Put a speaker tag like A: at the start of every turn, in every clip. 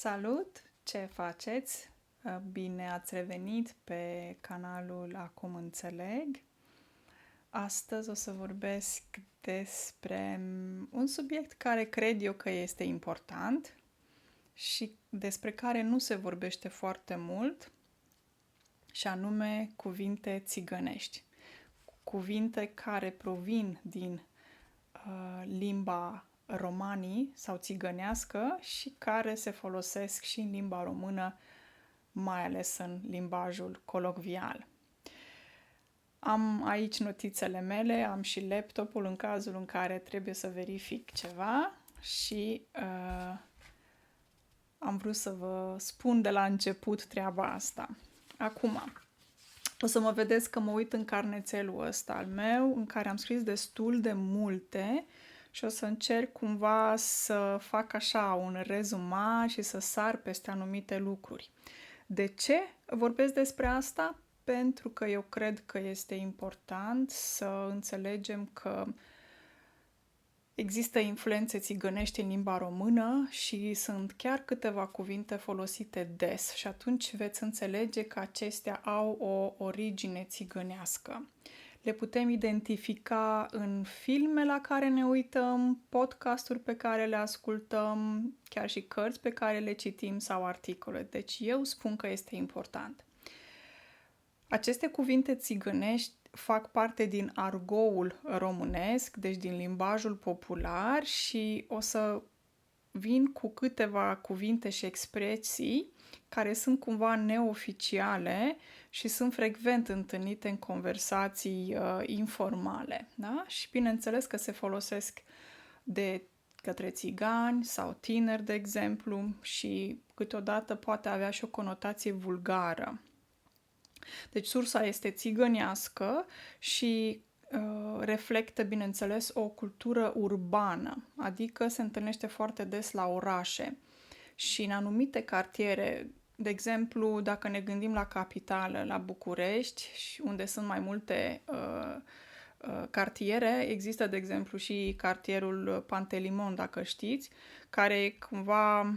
A: Salut! Ce faceți? Bine ați revenit pe canalul Acum Înțeleg. Astăzi o să vorbesc despre un subiect care cred eu că este important și despre care nu se vorbește foarte mult, și anume cuvinte țigănești. Cuvinte care provin din limba romanii sau țigănească și care se folosesc și în limba română, mai ales în limbajul colocvial. Am aici notițele mele, am și laptopul în cazul în care trebuie să verific ceva și am vrut să vă spun de la început treaba asta. Acum, o să mă vedeți că mă uit în carnețelul ăsta al meu, în care am scris destul de multe și o să încerc cumva să fac așa un rezumat și să sar peste anumite lucruri. De ce vorbesc despre asta? Pentru că eu cred că este important să înțelegem că există influențe țigănești în limba română și sunt chiar câteva cuvinte folosite des și atunci veți înțelege că acestea au o origine țigănească. Le putem identifica în filme la care ne uităm, podcasturi pe care le ascultăm, chiar și cărți pe care le citim sau articole. Deci eu spun că este important. Aceste cuvinte țigănești fac parte din argoul românesc, deci din limbajul popular, și o să vin cu câteva cuvinte și expresii care sunt cumva neoficiale și sunt frecvent întâlnite în conversații informale. Da? Și bineînțeles că se folosesc de către țigani sau tineri, de exemplu, și câteodată poate avea și o conotație vulgară. Deci sursa este țigănească și reflectă, bineînțeles, o cultură urbană, adică se întâlnește foarte des la orașe și în anumite cartiere. De exemplu, dacă ne gândim la capitală, la București, unde sunt mai multe cartiere, există, de exemplu, și cartierul Pantelimon, dacă știți, care cumva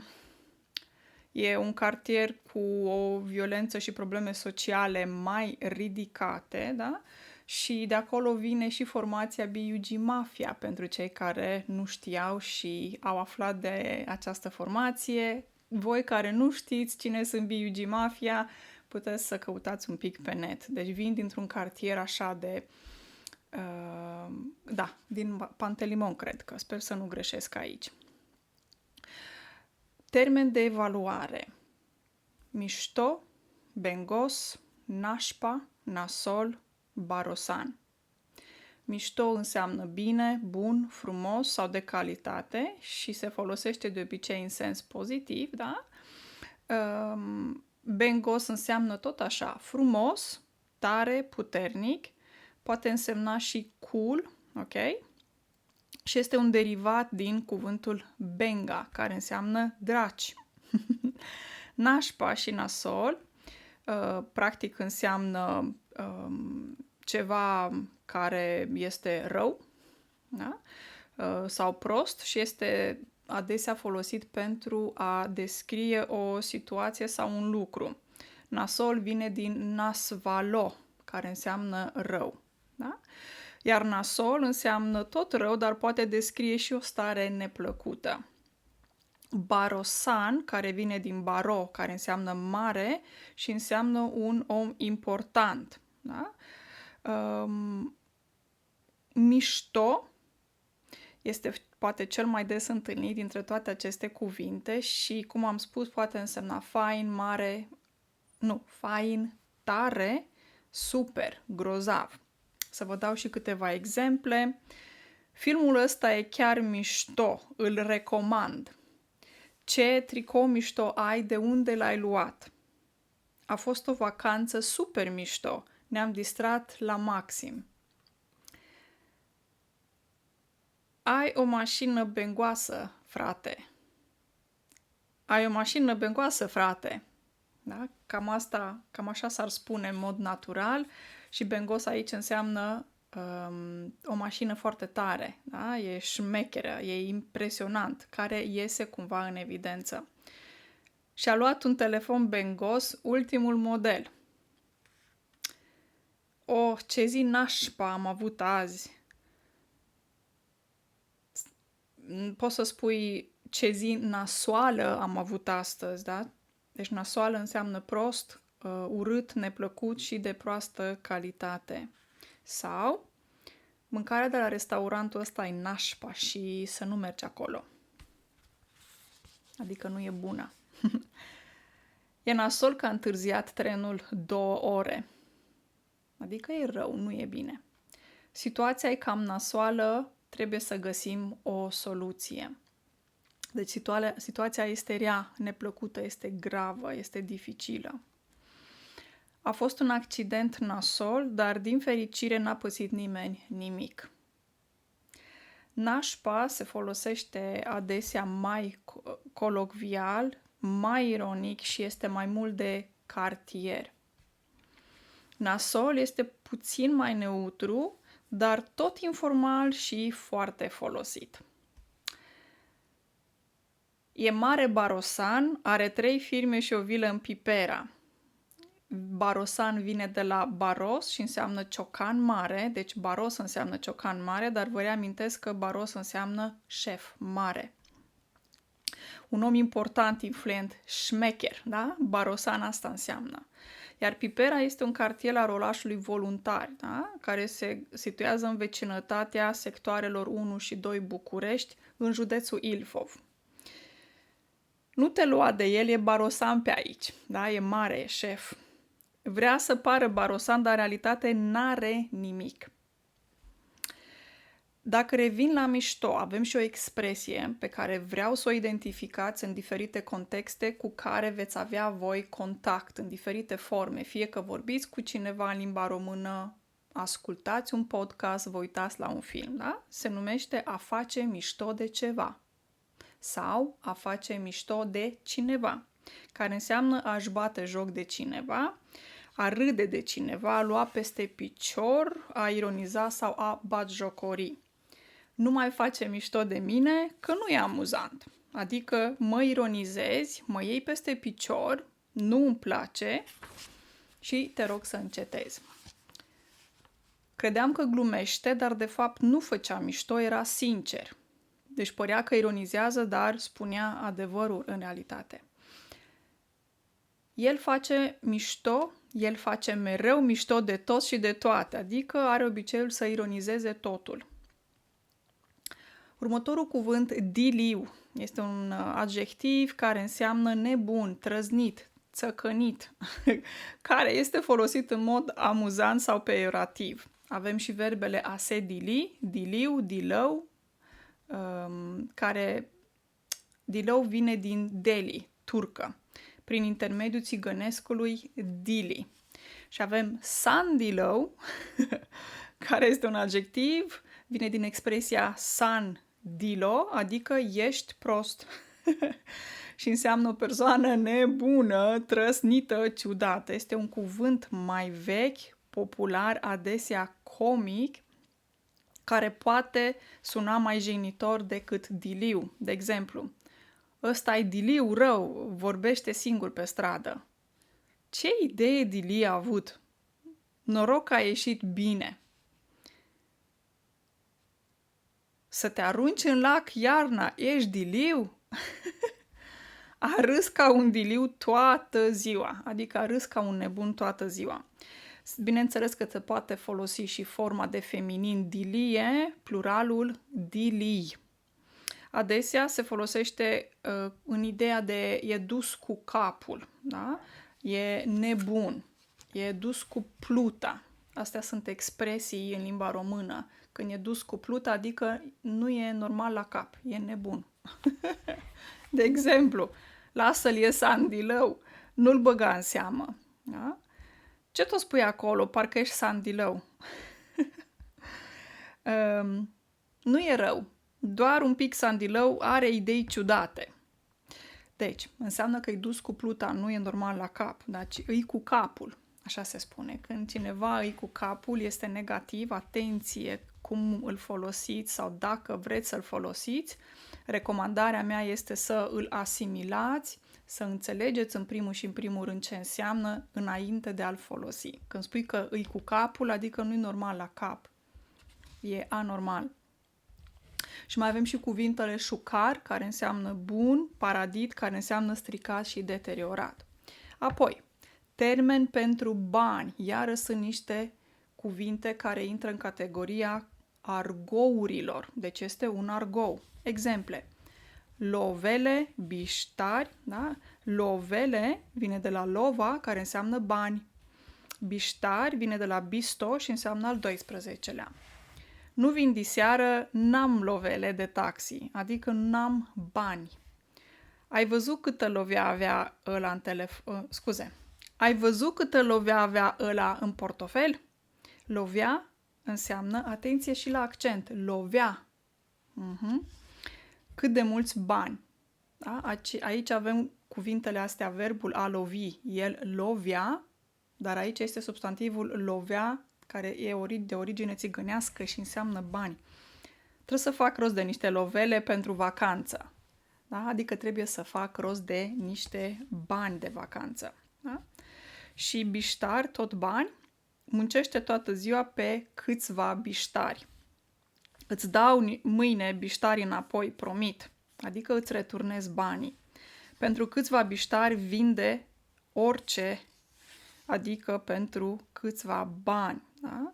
A: e un cartier cu o violență și probleme sociale mai ridicate, da? Și de acolo vine și formația B.U.G. Mafia, pentru cei care nu știau și au aflat de această formație. Voi care nu știți cine sunt B.U.G. Mafia, puteți să căutați un pic pe net. Deci vin dintr-un cartier așa de... din Pantelimon, cred că. Sper să nu greșesc aici. Termen de evaluare: mișto, bengos, nașpa, nasol, barosan. Mișto înseamnă bine, bun, frumos sau de calitate și se folosește de obicei în sens pozitiv, da? Bengos înseamnă tot așa, frumos, tare, puternic, poate însemna și cool, ok? Și este un derivat din cuvântul benga, care înseamnă draci. Nașpa și nasol, practic înseamnă ceva care este rău, da? Sau prost, și este adesea folosit pentru a descrie o situație sau un lucru. Nasol vine din nasvalo, care înseamnă rău. Da? Iar nasol înseamnă tot rău, dar poate descrie și o stare neplăcută. Barosan, care vine din baro, care înseamnă mare și înseamnă un om important. Da? Mișto este poate cel mai des întâlnit dintre toate aceste cuvinte și, cum am spus, poate însemna fain, mare, fain, tare, super, grozav. Să vă dau și câteva exemple. Filmul ăsta e chiar mișto, îl recomand. Ce tricou mișto ai, de unde l-ai luat? A fost o vacanță super mișto, ne-am distrat la maxim. Ai o mașină bengoasă, frate. Ai o mașină bengoasă, frate. Da? Cam așa s-ar spune în mod natural și bengos aici înseamnă o mașină foarte tare, da? E șmecheră, e impresionant, care iese cumva în evidență. și a luat un telefon bengos, ultimul model. Oh, ce zi nașpa am avut azi! Poți să spui ce zi nasoală am avut astăzi, da? Deci nasoală înseamnă prost, urât, neplăcut și de proastă calitate. Sau mâncarea de la restaurantul ăsta e nașpa și să nu mergi acolo. Adică nu e bună. E nasol că a întârziat trenul 2 ore. Adică e rău, nu e bine. Situația e cam nasoală, trebuie să găsim o soluție. Deci situația este rea, neplăcută, este gravă, este dificilă. A fost un accident nasol, dar din fericire n-a pățit nimeni nimic. Nașpa se folosește adesea mai colocvial, mai ironic și este mai mult de cartier. Nasol este puțin mai neutru, dar tot informal și foarte folosit. E mare barosan, are 3 firme și o vilă în Pipera. Barosan vine de la baros și înseamnă ciocan mare, deci baros înseamnă ciocan mare, dar vă reamintesc că baros înseamnă șef mare. Un om important, influent, șmecher, da? Barosan asta înseamnă. Iar Pipera este un cartier al orașului Voluntari, da? Care se situează în vecinătatea sectoarelor 1 și 2 București, în județul Ilfov. Nu te lua de el, e barosan pe aici, da? E mare, e șef. Vrea să pară barosan, dar în realitate n-are nimic. Dacă revin la mișto, avem și o expresie pe care vreau să o identificați în diferite contexte cu care veți avea voi contact în diferite forme, fie că vorbiți cu cineva în limba română, ascultați un podcast, vă uitați la un film, da? Se numește a face mișto de ceva sau a face mișto de cineva, care înseamnă a-și bate joc de cineva, a râde de cineva, a lua peste picior, a ironiza sau a batjocori. Nu mai face mișto de mine că nu e amuzant. Adică mă ironizezi, mă iei peste picior, nu îmi place și te rog să încetezi. Credeam că glumește, dar de fapt nu făcea mișto, era sincer. Deci părea că ironizează, dar spunea adevărul în realitate. El face mișto, el face mereu mișto de toți și de toate, adică are obiceiul să ironizeze totul. Următorul cuvânt, diliu, este un adjectiv care înseamnă nebun, trăznit, țăcănit, care este folosit în mod amuzant sau peiorativ. Avem și verbele a se dili, diliu, dilău, care dilău vine din Delhi, turcă, prin intermediul țigănescului dili. Și avem sandilău, care este un adjectiv, vine din expresia san dilo, adică ești prost. Și înseamnă o persoană nebună, trăsnită, ciudată. Este un cuvânt mai vechi, popular, adesea comic, care poate suna mai jignitor decât diliu. De exemplu, ăsta e diliu rău, vorbește singur pe stradă. Ce idee Dili a avut? Noroc că a ieșit bine. Să te arunci în lac iarna, ești diliu? A râs ca un diliu toată ziua, adică a râs ca un nebun toată ziua. Bineînțeles că se poate folosi și forma de feminin dilie, pluralul dilii. Adesea se folosește în ideea de e dus cu capul, da? E nebun, e dus cu pluta. Astea sunt expresii în limba română. Când e dus cu pluta, adică nu e normal la cap, e nebun. De exemplu, lasă-l e sandilău, nu-l băga în seamă. Da? Ce tot spui acolo? Parcă ești sandilău. Nu e rău, doar un pic sandilău are idei ciudate. Deci, înseamnă că e dus cu pluta, nu e normal la cap, dar îi cu capul. Așa se spune. Când cineva îi cu capul este negativ, atenție cum îl folosiți sau dacă vreți să-l folosiți. Recomandarea mea este să îl asimilați, să înțelegeți în primul rând ce înseamnă înainte de a-l folosi. Când spui că îi cu capul, adică nu-i normal la cap. E anormal. Și mai avem și cuvintele șucar, care înseamnă bun, paradit, care înseamnă stricat și deteriorat. Apoi, termen pentru bani. Iară sunt niște cuvinte care intră în categoria argourilor. Deci este un argou. Exemple. Lovele, biștari, da? Lovele vine de la lova, care înseamnă bani. Biștari vine de la bisto și înseamnă al 12-lea. Nu vin diseară, n-am lovele de taxi, adică n-am bani. Ai văzut câtă lovea avea ăla în telefon? Ai văzut câtă lovea avea ăla în portofel? Lovea înseamnă, atenție și la accent, lovea. Cât de mulți bani. Da? Aici avem cuvintele astea, verbul a lovi. El lovea, dar aici este substantivul lovea, care e de origine țigănească și înseamnă bani. Trebuie să fac rost de niște lovele pentru vacanță. Da? Adică trebuie să fac rost de niște bani de vacanță. Da? Și biștar, tot bani, muncește toată ziua pe câțiva biștari. Îți dau mâine biștari înapoi, promit. Adică îți returnez banii. Pentru câțiva biștari vinde orice, adică pentru câțiva bani. Da?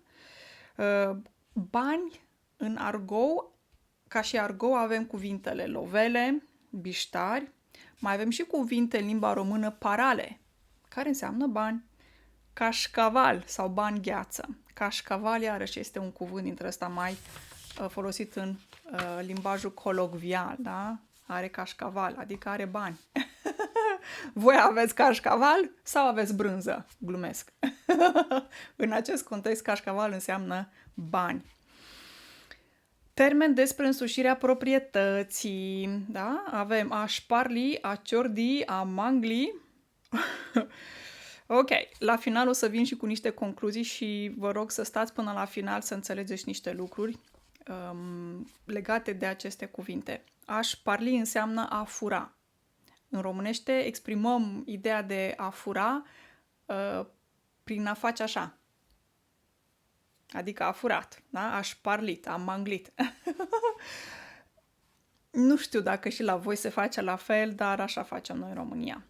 A: Bani în argou, ca și argou avem cuvintele lovele, biștari, mai avem și cuvinte în limba română parale, care înseamnă bani. Cașcaval sau bani gheață. Cașcaval iarăși este un cuvânt dintre ăsta mai folosit în limbajul colocvial, da? Are cașcaval, adică are bani. Voi aveți cașcaval sau aveți brânză? Glumesc. În acest context, cașcaval înseamnă bani. Termen despre însușirea proprietății. Da? Avem a șparli, a ciordi, a mangli. Ok, la final o să vin și cu niște concluzii și vă rog să stați până la final să înțelegeți niște lucruri legate de aceste cuvinte. A șparli înseamnă a fura. În românește exprimăm ideea de a fura prin a face așa. Adică a furat, da? A șparlit, a manglit. Nu știu dacă și la voi se face la fel, dar așa facem noi în România.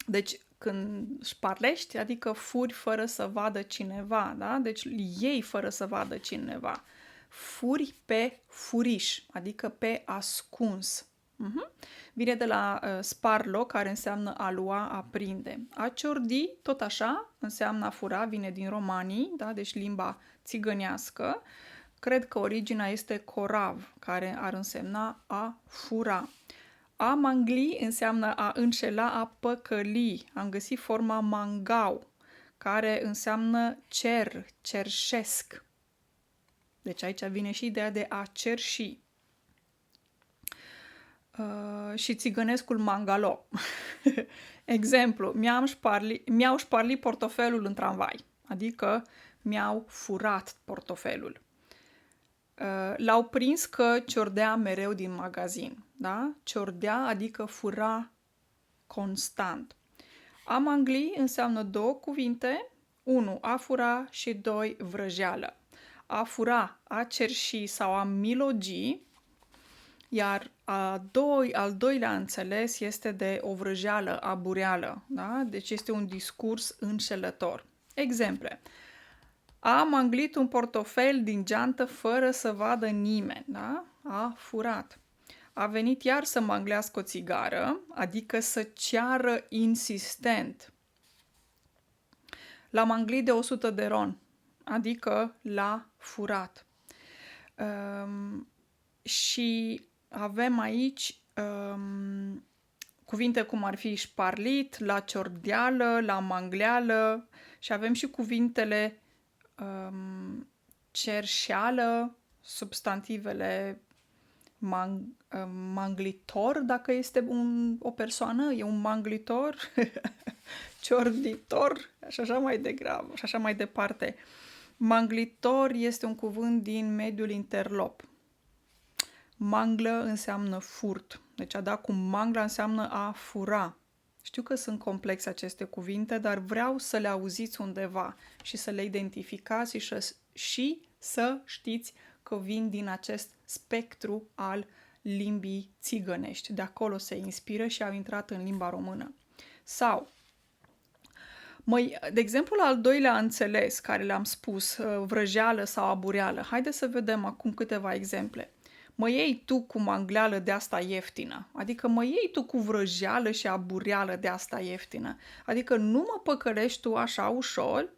A: Deci, când șparlești, adică furi fără să vadă cineva, da? Deci iei fără să vadă cineva. Furi pe furiș, adică pe ascuns. Vine de la sparlo, care înseamnă a lua, a prinde. A ciordi, tot așa, înseamnă a fura, vine din romanii, da? Deci limba țigănească. Cred că originea este corav, care ar însemna a fura. A mangli înseamnă a înșela, a păcăli. Am găsit forma mangau, care înseamnă cer, cerșesc. Deci aici vine și ideea de a cerși. Și țigănescul mangalo. Exemplu, mi-au șparlit portofelul în tramvai, adică mi-au furat portofelul. L-au prins că ciordea mereu din magazin. Da? Ciordea, adică fura constant. A mangli înseamnă două cuvinte. 1. A fura și 2. Vrăjeală. A fura, a cerși sau a milogi, iar al doilea înțeles este de o vrăjeală, abureală. Da? Deci este un discurs înșelător. Exemple. A manglit un portofel din geantă fără să vadă nimeni. Da? A furat. A venit iar să manglească o țigară, adică să ceară insistent. L-a manglit de 100 de ron, adică l-a furat. Și avem aici cuvinte cum ar fi șparlit, la ciordeală, la mangleală și avem și cuvintele cerșeală, substantivele manglitor, dacă este o persoană, e un manglitor, ciorditor și așa mai degrabă, și așa mai departe. Manglitor este un cuvânt din mediul interlop. Manglă înseamnă furt. Deci a da cu mangla înseamnă a fura. Știu că sunt complexe aceste cuvinte, dar vreau să le auziți undeva și să le identificați și să știți că vin din acest spectru al limbii țigănești. De acolo se inspiră și au intrat în limba română. Sau, de exemplu, al doilea înțeles care le-am spus, vrăjeală sau abureală. Haideți să vedem acum câteva exemple. Mă iei tu cu mangleală de asta ieftină. Adică mă iei tu cu vrăjeală și abureală de asta ieftină. Adică nu mă păcălești tu așa ușor.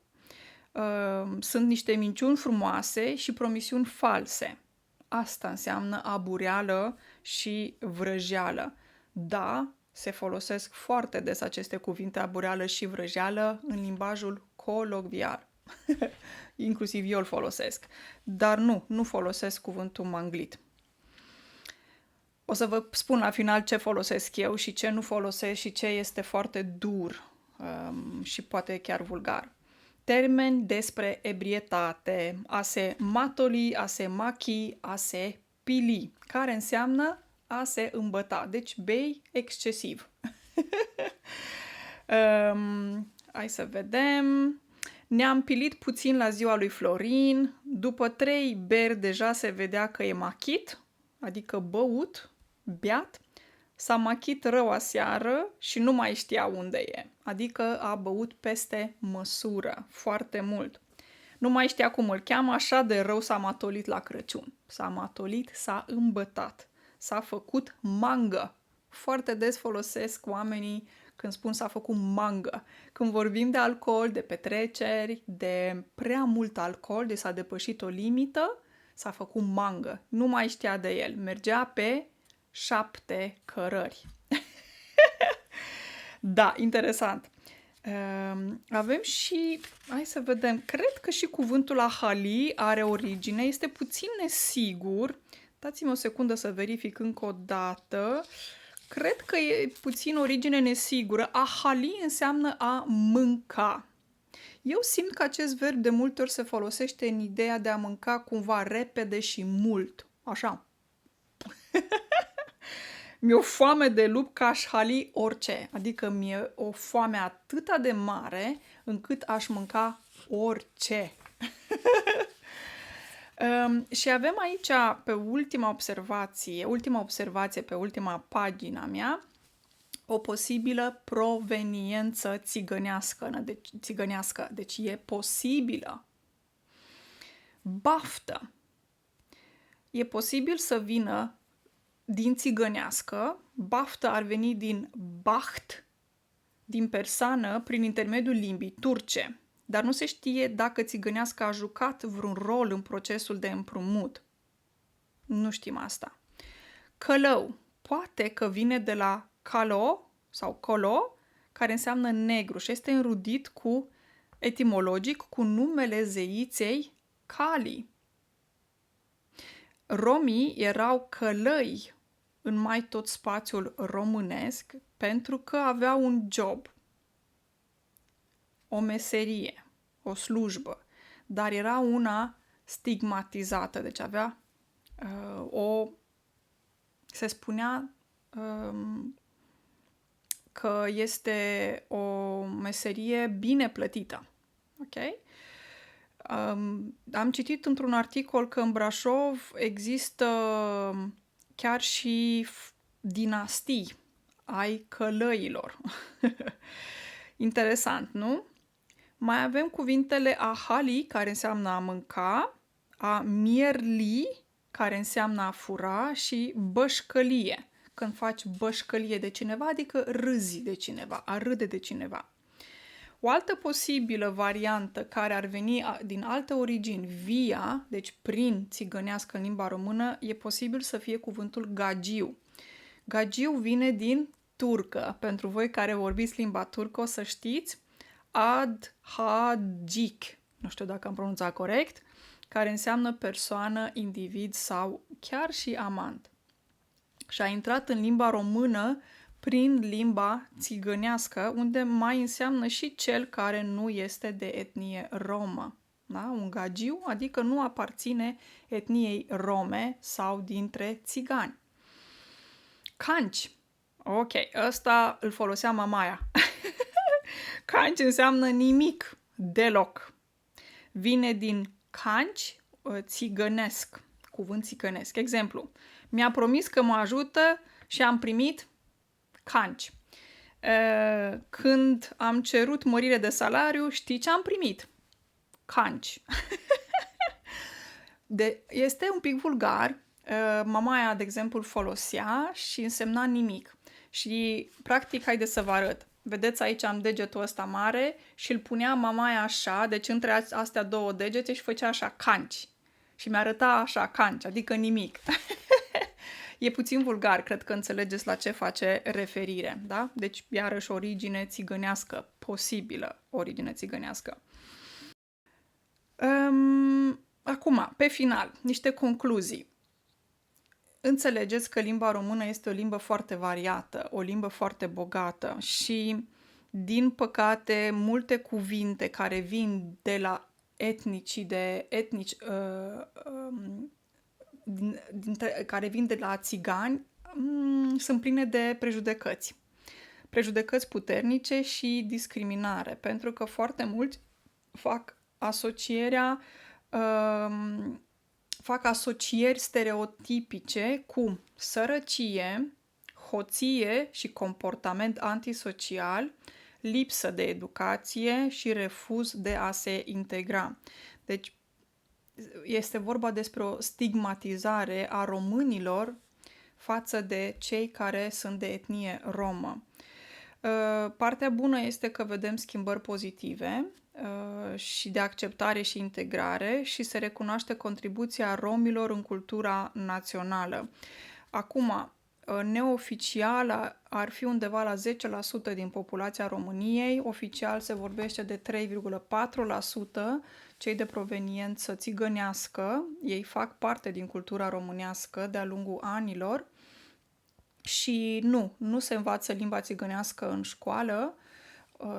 A: Sunt niște minciuni frumoase și promisiuni false. Asta înseamnă abureală și vrăjeală. Da, se folosesc foarte des aceste cuvinte abureală și vrăjeală în limbajul colocvial. Inclusiv eu îl folosesc. Dar nu folosesc cuvântul manglit. O să vă spun la final ce folosesc eu și ce nu folosesc și ce este foarte dur și poate chiar vulgar. Termeni despre ebrietate, a se matoli, a se machi, a se pili, care înseamnă a se îmbăta. Deci bei excesiv. Hai să vedem. Ne-am pilit puțin la ziua lui Florin. După 3 beri deja se vedea că e machit, adică băut, beat. S-a machit rău aseară și nu mai știa unde e. Adică a băut peste măsură, foarte mult. Nu mai știa cum îl cheamă, așa de rău s-a matolit la Crăciun. S-a matolit, s-a îmbătat. S-a făcut mangă. Foarte des folosesc oamenii când spun s-a făcut mangă. Când vorbim de alcool, de petreceri, de prea mult alcool, de s-a depășit o limită, s-a făcut mangă. Nu mai știa de el. Mergea pe 7 cărări. Da, interesant. Avem și, hai să vedem, cred că și cuvântul ahali are origine, este puțin nesigur. Dați-mi o secundă să verific încă o dată. Cred că e puțin origine nesigură. Ahali înseamnă a mânca. Eu simt că acest verb de multe ori se folosește în ideea de a mânca cumva repede și mult. Așa. Mi-e o foame de lup că aș hali orice. Adică mi-e o foame atât de mare încât aș mânca orice. Și avem aici pe ultima observație pe ultima pagină mea, o posibilă proveniență țigănească. Deci e posibilă. Baftă. E posibil să vină din țigănească, baftă ar veni din baht, din persană, prin intermediul limbii turce. Dar nu se știe dacă țigănească a jucat vreun rol în procesul de împrumut. Nu știm asta. Călău. Poate că vine de la calo sau colo, care înseamnă negru și este înrudit etimologic cu numele zeiței Cali. Romii erau călăi în mai tot spațiul românesc pentru că aveau un job, o meserie, o slujbă, dar era una stigmatizată, deci avea se spunea că este o meserie bine plătită. Ok? Am citit într-un articol că în Brașov există chiar și dinastii ai călăilor. Interesant, nu? Mai avem cuvintele ahali, care înseamnă a mânca, a mierli, care înseamnă a fura, și bășcălie. Când faci bășcălie de cineva, adică râzi de cineva, a râde de cineva. O altă posibilă variantă care ar veni din alte origini, via, deci prin țigănească în limba română, e posibil să fie cuvântul gagiu. Gagiu vine din turcă. Pentru voi care vorbiți limba turcă o să știți adhagic, nu știu dacă am pronunțat corect, care înseamnă persoană, individ sau chiar și amant. Și a intrat în limba română prin limba țigănească, unde mai înseamnă și cel care nu este de etnie romă. Da? Un gagiu, adică nu aparține etniei rome sau dintre țigani. Canci. Ok, ăsta îl folosea mamaia. Canci înseamnă nimic, deloc. Vine din canci, țigănesc, cuvânt țigănesc. Exemplu, mi-a promis că mă ajută și am primit canci. Când am cerut mărire de salariu, știi ce am primit? Canci. Este un pic vulgar. Mamaia, de exemplu, îl folosea și însemna nimic. Și, practic, haideți să vă arăt. Vedeți, aici am degetul ăsta mare și îl punea mamaia așa, deci între astea două degete și făcea așa, canci. Și mi-arăta așa, canci, adică nimic. E puțin vulgar, cred că înțelegeți la ce face referire, da? Deci, iarăși, origine țigănească, posibilă origine țigănească. Acum, pe final, niște concluzii. Înțelegeți că limba română este o limbă foarte variată, o limbă foarte bogată și, din păcate, multe cuvinte care vin de la care vin de la țigani sunt pline de prejudecăți. Prejudecăți puternice și discriminare, pentru că foarte mulți fac asocieri stereotipice cu sărăcie, hoție și comportament antisocial, lipsă de educație și refuz de a se integra. Deci este vorba despre o stigmatizare a românilor față de cei care sunt de etnie romă. Partea bună este că vedem schimbări pozitive și de acceptare și integrare și se recunoaște contribuția romilor în cultura națională. Acum, neoficial ar fi undeva la 10% din populația României, oficial se vorbește de 3,4%, cei de proveniență țigănească, ei fac parte din cultura românească de-a lungul anilor și nu se învață limba țigănească în școală,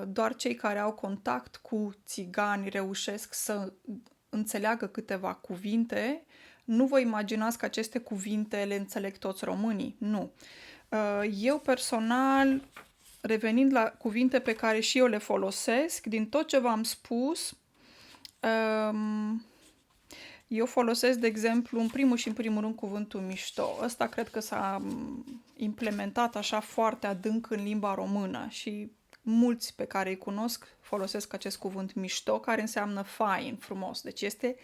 A: doar cei care au contact cu țigani reușesc să înțeleagă câteva cuvinte. Nu vă imaginați că aceste cuvinte le înțeleg toți românii, nu. Eu personal, revenind la cuvinte pe care și eu le folosesc, din tot ce v-am spus, eu folosesc, de exemplu, în primul rând cuvântul mișto. Ăsta cred că s-a implementat așa foarte adânc în limba română și mulți pe care îi cunosc folosesc acest cuvânt mișto, care înseamnă fain, frumos. Deci este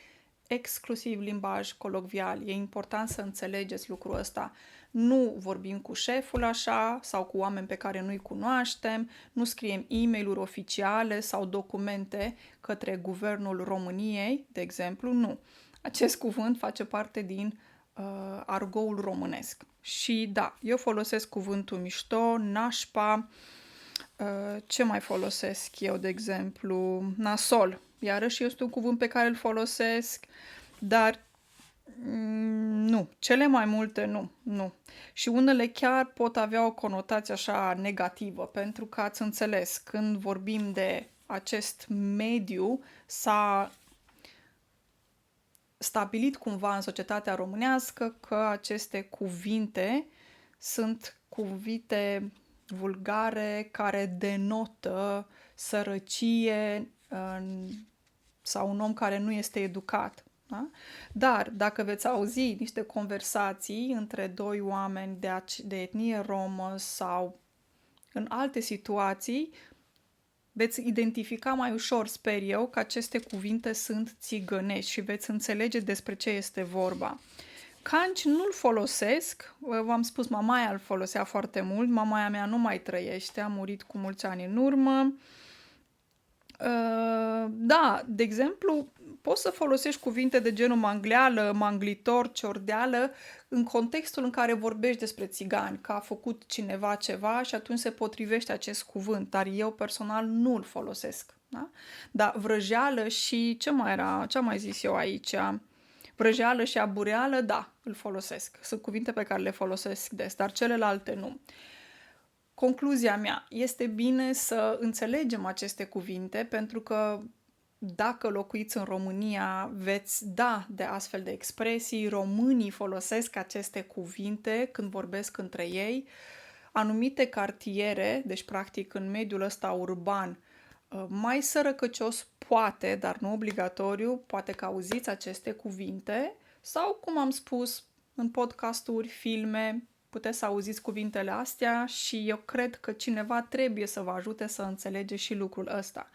A: exclusiv limbaj colocvial. E important să înțelegeți lucrul ăsta. Nu vorbim cu șeful așa sau cu oameni pe care nu-i cunoaștem, nu scriem e-mail-uri oficiale sau documente către Guvernul României, de exemplu, nu. Acest cuvânt face parte din argoul românesc. Și da, eu folosesc cuvântul mișto, nașpa, ce mai folosesc eu, de exemplu, nasol. Iarăși este un cuvânt pe care îl folosesc, dar nu, cele mai multe nu. Și unele chiar pot avea o conotație așa negativă, pentru că ați înțeles, când vorbim de acest mediu, s-a stabilit cumva în societatea românească că aceste cuvinte sunt cuvinte vulgare care denotă sărăcie sau un om care nu este educat. Da? Dar dacă veți auzi niște conversații între doi oameni de etnie romă sau în alte situații, veți identifica mai ușor, sper eu, că aceste cuvinte sunt țigănești și veți înțelege despre ce este vorba. Canci nu-l folosesc, v-am spus, mamaia îl folosea foarte mult, mamaia mea nu mai trăiește, a murit cu mulți ani în urmă. Da, de exemplu, poți să folosești cuvinte de genul mangleală, manglitor, ciordeală în contextul în care vorbești despre țigani, că a făcut cineva ceva și atunci se potrivește acest cuvânt, dar eu personal nu îl folosesc. Da? Dar vrăjeală și ce am mai zis eu aici? Vrăjeală și abureală, da, îl folosesc. Sunt cuvinte pe care le folosesc des, dar celelalte nu. Concluzia mea, este bine să înțelegem aceste cuvinte pentru că dacă locuiți în România veți da de astfel de expresii, românii folosesc aceste cuvinte când vorbesc între ei. Anumite cartiere, deci practic în mediul ăsta urban, mai sărăcăcios poate, dar nu obligatoriu, poate că auziți aceste cuvinte sau, cum am spus, în podcasturi, filme, puteți să auziți cuvintele astea și eu cred că cineva trebuie să vă ajute să înțelegeți și lucrul ăsta.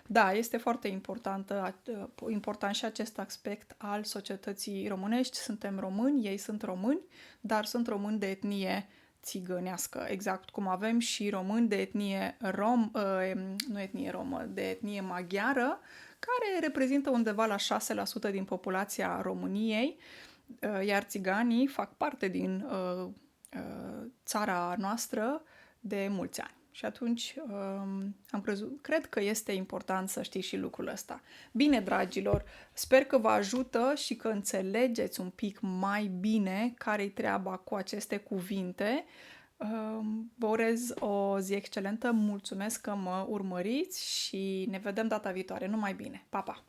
A: Da, este foarte important și acest aspect al societății românești. Suntem români, ei sunt români, dar sunt români de etnie țigănească, exact cum avem și români de etnie nu etnie romă, de etnie maghiară, care reprezintă undeva la 6% din populația României, iar țiganii fac parte din țara noastră de mulți ani. Și atunci cred că este important să știți și lucrul ăsta. Bine, dragilor, sper că vă ajută și că înțelegeți un pic mai bine care-i treaba cu aceste cuvinte. Vă urez o zi excelentă, mulțumesc că mă urmăriți și ne vedem data viitoare. Numai bine! Pa, pa!